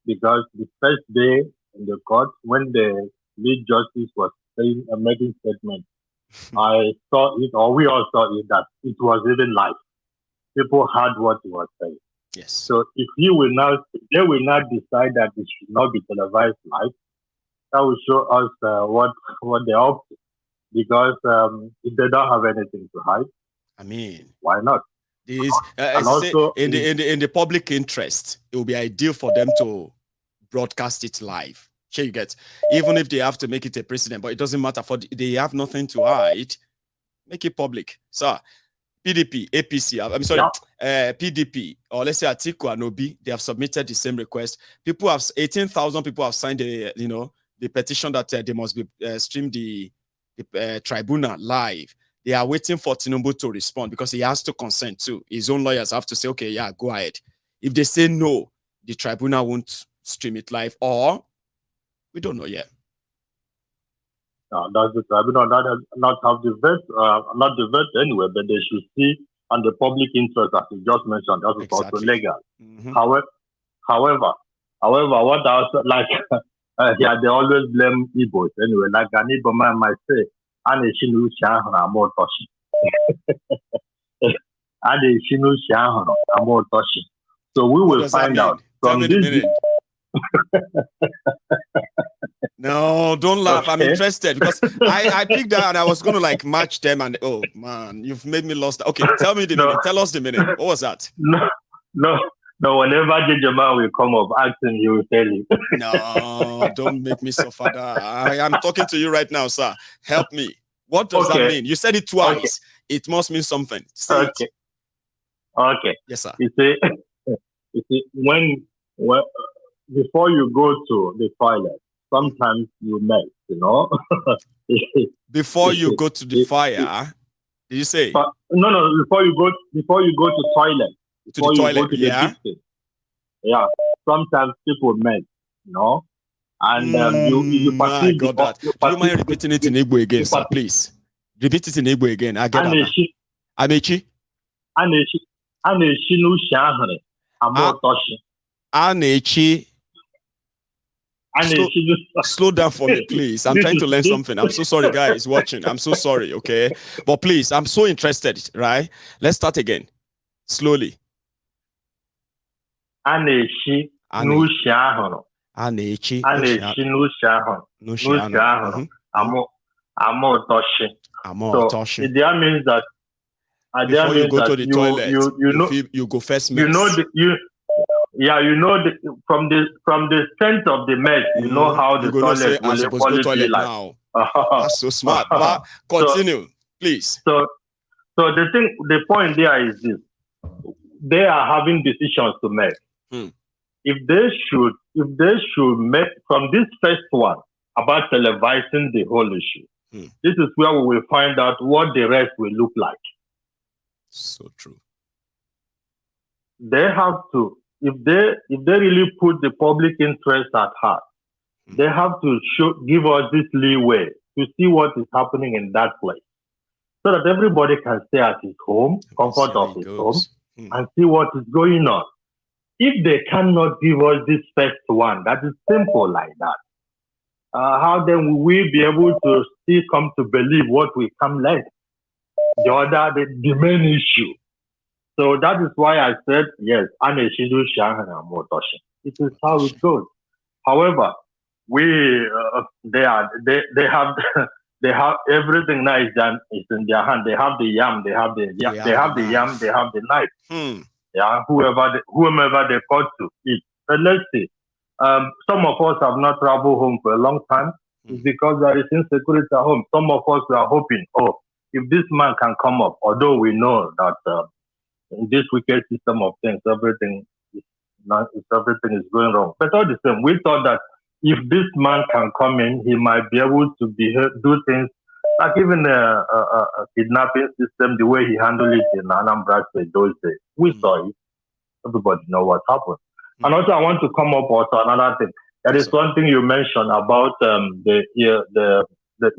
Speaker 5: Because the first day in the court, when the lead justice was making statement, I saw it, or we all saw it, that it was even live. People heard what he was saying.
Speaker 1: Yes.
Speaker 5: So if they will now decide that it should not be televised live, that will show us what they're up to. Because if they don't have anything to hide,
Speaker 1: I mean,
Speaker 5: why not?
Speaker 1: And also, in the public interest, it will be ideal for them to broadcast it live. Sure, you get, even if they have to make it a precedent, but it doesn't matter. They have nothing to hide. Make it public. So, PDP, APC, I'm sorry, PDP, or let's say Atiku and Obi, they have submitted the same request. 18,000 people have signed the petition that they must be stream the tribunal live. They are waiting for Tinubu to respond because he has to consent too. His own lawyers have to say, okay, yeah, go ahead. If they say no, the tribunal won't stream it live, or we don't know yet.
Speaker 5: Does the tribunal not have the vet, not the vet anyway, but they should see on the public interest, as you just mentioned, that is also legal.
Speaker 1: Mm-hmm.
Speaker 5: However, what I also like, Yeah, they always blame Igbos. Anyway, like an Igbo man might say, and a Shinu Shahana more toshi. And a Shinu Shahana more toshi. So we
Speaker 1: What
Speaker 5: will
Speaker 1: does that
Speaker 5: find out
Speaker 1: mean? Tell
Speaker 5: from
Speaker 1: me the
Speaker 5: this.
Speaker 1: meaning. No, don't laugh. I'm
Speaker 5: Okay.
Speaker 1: interested because I picked that and I was going to like match them and oh man, you've made me lost. Okay, tell me the
Speaker 5: No,
Speaker 1: meaning. Tell us the meaning. What was that?
Speaker 5: no, no, no. Whenever Jejama will come up, ask him, he will tell you.
Speaker 1: No, don't make me suffer. I am talking to you right now, sir. Help me. What does that
Speaker 5: Okay.
Speaker 1: mean? You said it twice. It must mean something. Say
Speaker 5: Okay.
Speaker 1: it.
Speaker 5: Okay.
Speaker 1: Yes, sir.
Speaker 5: You see, when before you go to the toilet, sometimes you mess, you know.
Speaker 1: Before you go to the fire, did you say?
Speaker 5: No. Before you go to toilet,
Speaker 1: To the toilet,
Speaker 5: the
Speaker 1: yeah.
Speaker 5: kitchen, yeah. Sometimes people mess, you know, and you
Speaker 1: I
Speaker 5: perceive
Speaker 1: got that. Do you mind repeating it in Igbo again, sir, please? Repeat it in Igbo again. I get that now. Amechi?
Speaker 5: Anechi n'uche ahụrụ ama ụtọchi.
Speaker 1: Anechi. Slow down for me, please. I'm trying to learn something. I'm so sorry, guys, watching. I'm so sorry, okay? But please, I'm so interested, right? Let's start again. Slowly.
Speaker 5: Anechi n'uche ahụrụ.
Speaker 1: Anechi
Speaker 5: n'uche ahụrụ. Ama ụtọchi. So that means that
Speaker 1: before you go to the toilet, you go first mess.
Speaker 5: You know from the sense of the mess, you know how the toilet will equally be like.
Speaker 1: Now. That's so smart. But continue, please.
Speaker 5: So the point there is this: they are having decisions to make. If they should make from this first one about televising the whole issue, this is where we will find out what the rest will look like.
Speaker 1: So true.
Speaker 5: They have to, if they really put the public interest at heart, they have to give us this leeway to see what is happening in that place, so that everybody can stay at his home, comfort of his home, and see what is going on. If they cannot give us this first one, that is simple like that, how then will we be able to still come to believe what will come later? The main issue. So that is why I said, yes, Aneshidu Shahana Motoshi. This is how it goes. However, they have everything now is in their hand. They have the yam, they have the knife. Yeah, whomever they got to eat. But let's see. Some of us have not traveled home for a long time. It's because there is insecurity at home. Some of us are hoping, if this man can come up, although we know that in this wicked system of things, everything is going wrong. But all the same, we thought that if this man can come in, he might be able to do things like even a kidnapping system, the way he handled it in Anambra State those days. We saw it. Everybody know what happened. And also, I want to come up also another thing. There is one thing you mentioned about the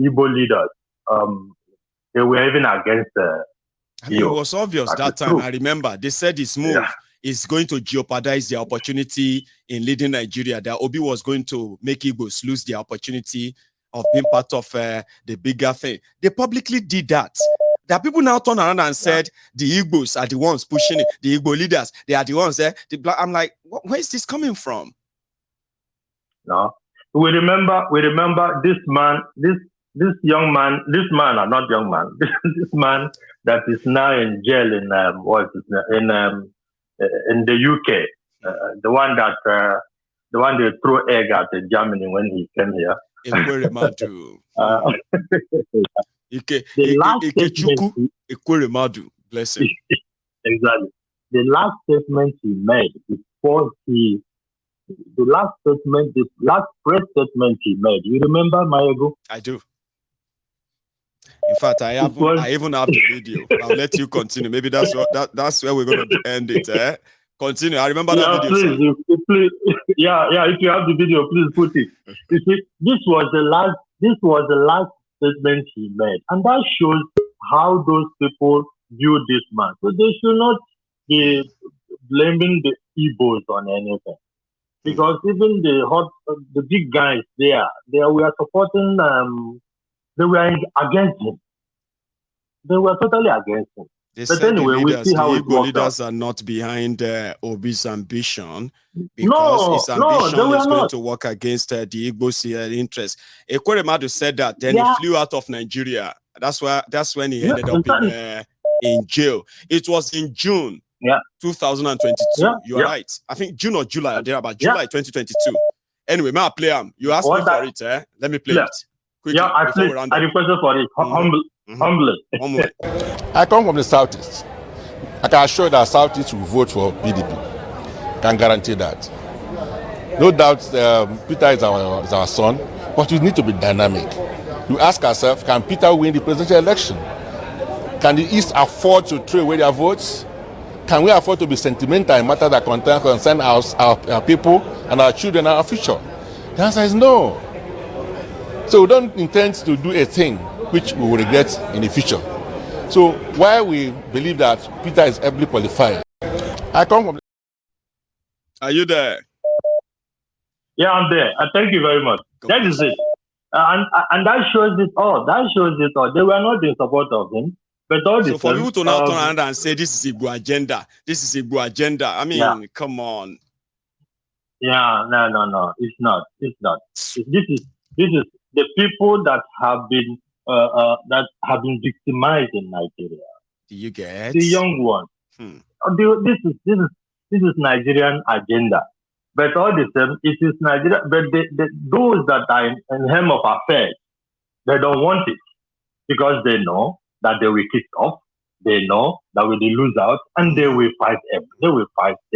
Speaker 5: Igbo leaders. They were even against
Speaker 1: it was obvious that time. I remember they said this move is going to jeopardize their opportunity in leading Nigeria. That Obi was going to make Igbos lose their opportunity of being part of the bigger thing. They publicly did that. There are people now turned around and said the Igbos are the ones pushing it. The Igbo leaders, they are the ones there. I'm like, where is this coming from?
Speaker 5: No, we remember this man, this young man, this man that is now in jail in the UK, the one they threw egg at in Germany when he came here.
Speaker 1: Bless him.
Speaker 5: Exactly. The last statement he made the last press statement he made. You remember, Mayego?
Speaker 1: I do. In fact, I even have the video. I'll let you continue. Maybe that's where we're going to end it. Continue. I remember that video.
Speaker 5: Please. Yeah. If you have the video, please put it. You see, this was the last statement he made, and that shows how those people view this man. So they should not be blaming the Igbos on anything. because even the big guys there, they were supporting. They were against him. They were totally against him.
Speaker 1: They
Speaker 5: But
Speaker 1: said
Speaker 5: anyway,
Speaker 1: the
Speaker 5: we
Speaker 1: leaders,
Speaker 5: see
Speaker 1: the
Speaker 5: how it
Speaker 1: Igbo
Speaker 5: worked out.
Speaker 1: leaders are not behind Obi's ambition because his ambition
Speaker 5: they were
Speaker 1: is going
Speaker 5: not.
Speaker 1: to work against the Igbo's interest. Ekweremadu said that, then
Speaker 5: Yeah.
Speaker 1: he flew out of Nigeria. That's when he ended
Speaker 5: Yeah,
Speaker 1: up in jail. It was in June 2022.
Speaker 5: Yeah,
Speaker 1: You are right. I think June or July, or thereabout. July 2022. Anyway, may I play him? You asked me for it, eh? Let me play it. Quickly,
Speaker 5: I requested for it. Humbly.
Speaker 6: I come from the Southeast. I can assure you that Southeast will vote for PDP. Can guarantee that. No doubt, Peter is our son, but we need to be dynamic. We ask ourselves, can Peter win the presidential election? Can the East afford to throw away their votes? Can we afford to be sentimental in matters that concern our people and our children and our future? The answer is no. So we don't intend to do a thing which we will regret in the future. So while we believe that Peter is ably qualified, I come from...
Speaker 1: Are you there?
Speaker 5: Yeah, I'm there. Thank you very much. That is it. And that shows it all. They were not in support of him. But all
Speaker 1: so for people to now turn around and say this is Igbo agenda, I mean, come on.
Speaker 5: Yeah, no. It's not. This is the people that have been victimized in Nigeria.
Speaker 1: Do you get
Speaker 5: the young ones? This is Nigerian agenda. But all the same, it is Nigeria. But those that are in helm of affairs, they don't want it because they know that they will kick off. They know that we will lose out, and they will fight. They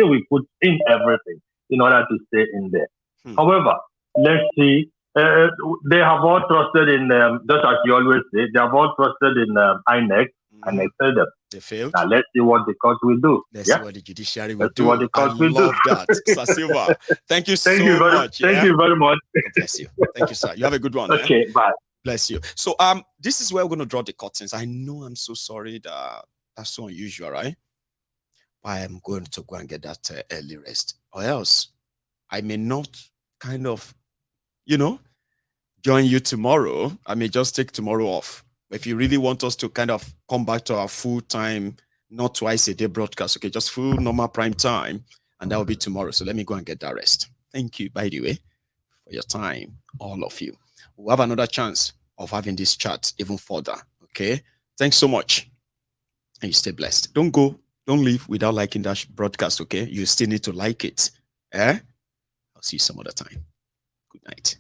Speaker 5: will put in everything in order to stay in there. However, let's see. They have all trusted in just as you always say. They have all trusted in INEC, and they failed them.
Speaker 1: They failed.
Speaker 5: Now let's see what the court will do.
Speaker 1: Let's see what the judiciary will do.
Speaker 5: What the court will
Speaker 1: love that, Sir Silva. Thank you so much.
Speaker 5: Thank you very much.
Speaker 1: God bless you. Thank you, sir. You have a good one.
Speaker 5: Okay, bye.
Speaker 1: Bless you. So this is where we're going to draw the curtains. I know I'm so sorry that that's so unusual, right? But I am going to go and get that early rest, or else I may not kind of, join you tomorrow. I may just take tomorrow off. If you really want us to kind of come back to our full time, not twice a day broadcast, okay, just full normal prime time, and that will be tomorrow. So let me go and get that rest. Thank you, by the way, for your time, all of you. We'll have another chance of having this chat even further, okay? Thanks so much, and you stay blessed. Don't leave without liking that broadcast, okay? You still need to like it, I'll see you some other time. Good night.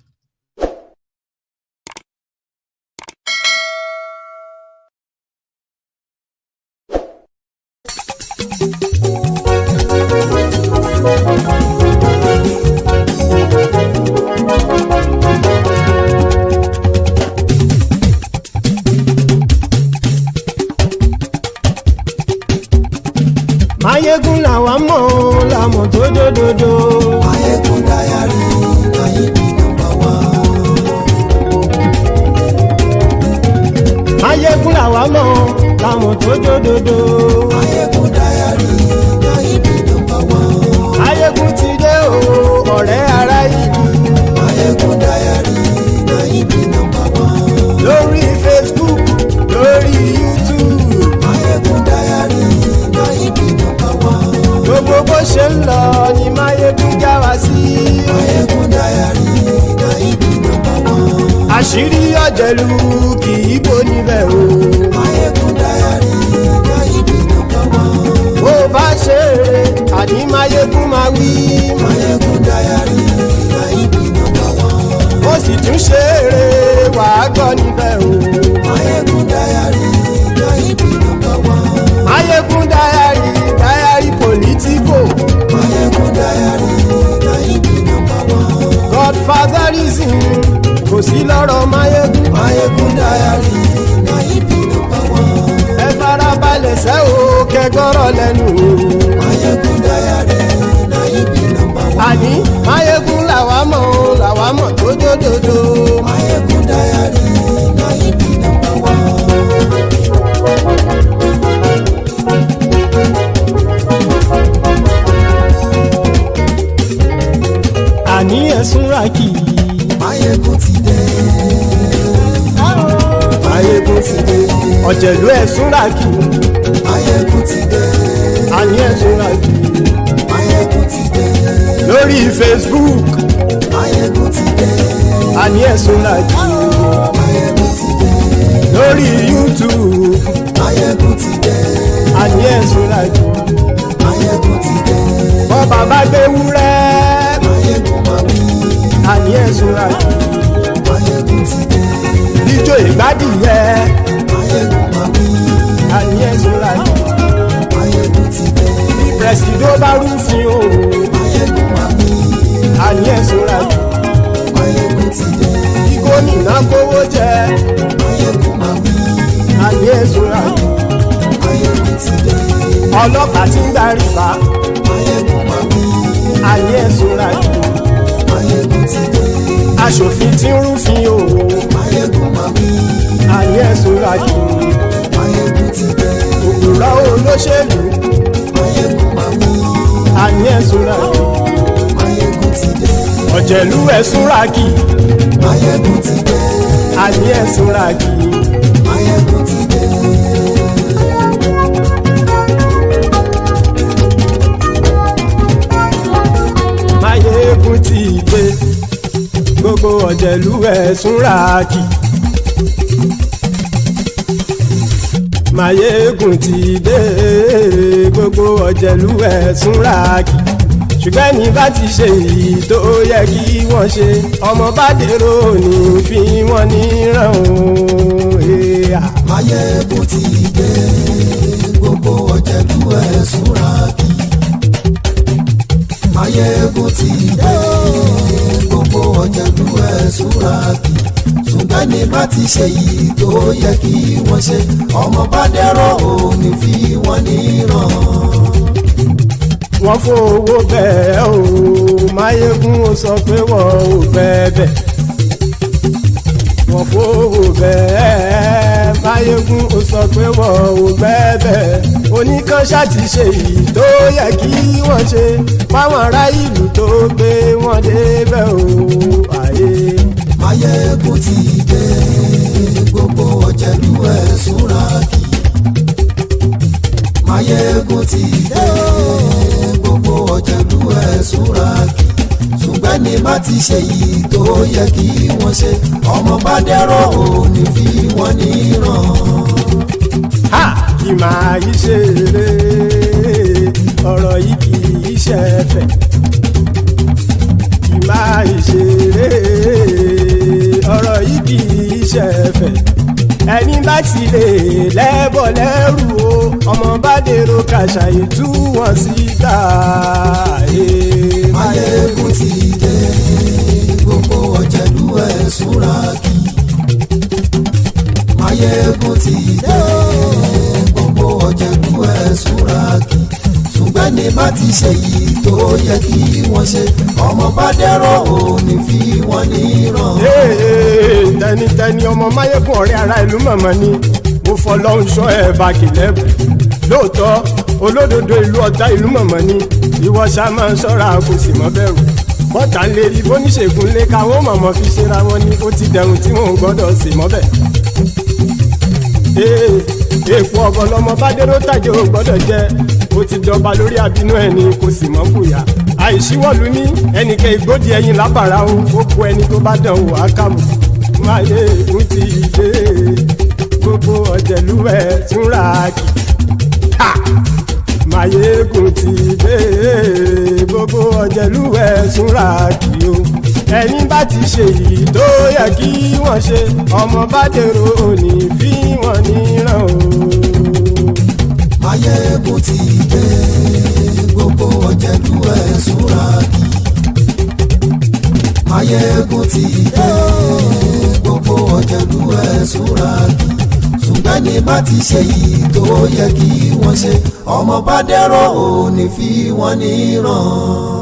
Speaker 7: Mayegun làwa mọ̀ làmọ̀ tó dòdòdò. Mayegun dayari Nayibi #1. Mayegun làwa mọ̀ làmọ̀ tó dòdòdò. Mayegun dayari Nayibi #1. Mayegun ti dé o ọ̀rẹ́ ara ìlú. Mayegun dayari Nayibi #1. Lórí Facebook, lórí YouTube. Mayegun dayari Nayibi #1. Gbogbo bó ṣe ń lọ ni Mayegun já wa sí. Mayegun dayari Nayibi #1. Àṣírí ọ̀jẹ̀lú kì í bò níbẹ̀ o. Mayegun dayari Nayibi #1. Bó bá ṣe eré àní Mayegun máa wí. Mayegun dayari Nayibi #1. Ó sì tún ṣe eré wàá gbọ́ níbẹ̀ o. Mayegun dayari Nayibi #1. Mayegun dayari politico. Mayegun dayari Nayibi #1. Godfatherism kò sí lọ́rọ̀ Mayegun. Mayegun dayari Nayibi #1. Ẹ farabalẹ̀ sẹ́ o kẹgọ́rọ̀ lẹ́nu. Mayegun dayari Nayibi #1. Àní Mayegun làwa mọ̀ tó dòdòdò. Mayegun dayari Nayibi #1. súnrakì.
Speaker 8: Máyégún ti dé. Máyégún ti dé.
Speaker 7: Ọ̀jẹ̀lú ẹ̀ súnrakì.
Speaker 8: Máyégún ti dé.
Speaker 7: Àní ẹ̀ súnrakì.
Speaker 8: Máyégún ti dé.
Speaker 7: Lórí Facebook.
Speaker 8: Máyégún ti dé.
Speaker 7: Àní ẹ̀ súnrakì.
Speaker 8: Máyégún ti dé.
Speaker 7: Lórí YouTube.
Speaker 8: Máyégún ti dé.
Speaker 7: Àní ẹ̀ súnrakì.
Speaker 8: Máyégún ti dé.
Speaker 7: Bọ́ bàbá gbé wúrẹ́.
Speaker 8: Máyégún máa wí.
Speaker 7: Àní ẹ̀ súnrakì.
Speaker 8: Máyégún ti dé.
Speaker 7: Ijó ìgbádìyẹ.
Speaker 8: Máyégún máa wí.
Speaker 7: Àní ẹ̀ súnrakì.
Speaker 8: Máyégún ti dé.
Speaker 7: Prẹ̀sìdó bá rúfin o.
Speaker 8: Máyégún máa wí.
Speaker 7: Àní ẹ̀ súnrakì.
Speaker 8: Máyégún ti dé.
Speaker 7: Kí gómìnà kówó jẹ.
Speaker 8: Máyégún máa wí.
Speaker 7: Àní ẹ̀ súnrakì.
Speaker 8: Máyégún ti dé.
Speaker 7: Ọlọ́pàá tí ń gba rìbá.
Speaker 8: Máyégún máa wí.
Speaker 7: Àní ẹ̀ súnrakì.
Speaker 8: Máyégún ti dé.
Speaker 7: Aṣòfin tí ń rúfin o.
Speaker 8: Máyégún máa wí.
Speaker 7: Àní ẹ̀ súnrakì.
Speaker 8: Máyégún ti dé.
Speaker 7: Òpùrọ́ olóṣèlú.
Speaker 8: Máyégún máa wí.
Speaker 7: Àní ẹ̀ súnrakì.
Speaker 8: Máyégún ti dé.
Speaker 7: Ọ̀jẹ̀lú ẹ̀ súnrakì.
Speaker 8: Máyégún ti dé.
Speaker 7: Àní ẹ̀ súnrakì.
Speaker 8: Máyégún ti dé.
Speaker 7: Máyégún ti dé. Gbogbo ọ̀jẹ̀lú ẹ̀ súnrakì. Máyégún ti dé. Gbogbo ọ̀jẹ̀lú ẹ̀ súnrakì. Ṣùgbọ́n ní bá ti ṣe èyí tó yẹ kí wọ́n ṣe, ọmọ bá dèrò ní fi wọ́n níran o.
Speaker 8: Máyégún ti dé. Gbogbo ọ̀jẹ̀lú ẹ̀ súnrakì. Máyégún ti dé. Gbogbo ọ̀jẹ̀lú ẹ̀ súnrakì. Ṣùgbọ́n ní bá ti ṣe èyí tó yẹ kí wọ́n ṣe, ọmọ bá dẹ̀rọ̀ ò ní fi wọ́n níran.
Speaker 7: Wọ́n fowó bẹ́ẹ̀ o, Máyégún ó sọ pé wọ́n ò bẹ́ẹ̀. Wọ́n fowó bẹ́ẹ̀, Máyégún ó sọ pé wọ́n ò bẹ́ẹ̀. Oníkan ṣáàtì ṣe èyí tó yẹ kí wọ́n ṣe, fáwọn ará ìlú tó gbé wọn débẹ̀ o. Ayé.
Speaker 8: Máyégún ti dé. Gbogbo ọ̀jẹ̀lú ẹ̀ súnrakì. Máyégún ti dé. Gbogbo ọ̀jẹ̀lú ẹ̀ súnrakì. Ṣùgbọ́n ní bá ti ṣe yìí tó yẹ kí wọ́n ṣe, ọmọ bá dẹ̀rọ̀ ò ní fi wọ́n níran.
Speaker 7: Ha! Kì máa yí ṣeré, ọ̀rọ̀ yìí kì í ṣẹ̀fẹ̀. Kì máa yí ṣeré, ọ̀rọ̀ yìí kì í ṣẹ̀fẹ̀. Ẹni bá ti lè lẹ́bọ̀ lẹ́rù o, ọmọ bá dèrò kàṣàyè tú wọn síta.
Speaker 8: Máyégún ti dé. Gbogbo ọ̀jẹ̀lú ẹ̀ súnrakì. Máyégún ti dé. Gbogbo ọ̀jẹ̀lú ẹ̀ súnrakì. Ṣùgbọ́n ní bá ti ṣe yìí tó yẹ kí wọ́n ṣe, ọmọ bá dẹ̀rọ̀ ò ní fi wọ́n níran.
Speaker 7: Tẹnitẹni ọmọ Máyégún ọ̀rẹ́ ara ìlú mọ̀mọ́ ni mo fọlọ́hún ṣọ́ ẹ̀ bá kìlẹ́bù. Lóòótọ́ olódodo ìlú ọ̀tá ìlú mọ̀mọ́ ni ìwọ ṣá máa ń ṣọ́ra kò sì mọ́ bẹ̀rù. Bọ́tà ń lè rí bóníṣègùn lé káwọn mọ̀mọ́ fi ṣera wọn ni ó ti dẹrùn tí wọn ò gbọ́dọ̀ sì mọ́ bẹ̀. Èèpo ọ̀bọ̀ lọmọ bá dérò tàjẹ́ ò gbọ́dọ̀ jẹ́, ó ti dọba lórí àbínú ẹni kò sì mọ́ bùyà. Àìsíwọ́lu ní ẹnìkẹ́ ìgbódì ẹyin lábàrá o, ó kó ẹni tó bá dán o àkàmù. Máyégún ti dé. Gbogbo ọ̀jẹ̀lú ẹ̀ súnrakì. Máyégún ti dé. Gbogbo ọ̀jẹ̀lú ẹ̀ súnrakì o. Ẹni bá ti ṣe yìí tó yẹ kí wọ́n ṣe, ọmọ bá dèrò òní fi wọ́n níran o.
Speaker 8: Máyégún ti dé. Gbogbo ọ̀jẹ̀lú ẹ̀ súnrakì. Máyégún ti dé. Gbogbo ọ̀jẹ̀lú ẹ̀ súnrakì. Ṣùgbọ́n ní bá ti ṣe yìí tó yẹ kí wọ́n ṣe, ọmọ bá dẹ̀rọ̀ ò ní fi wọ́n níran.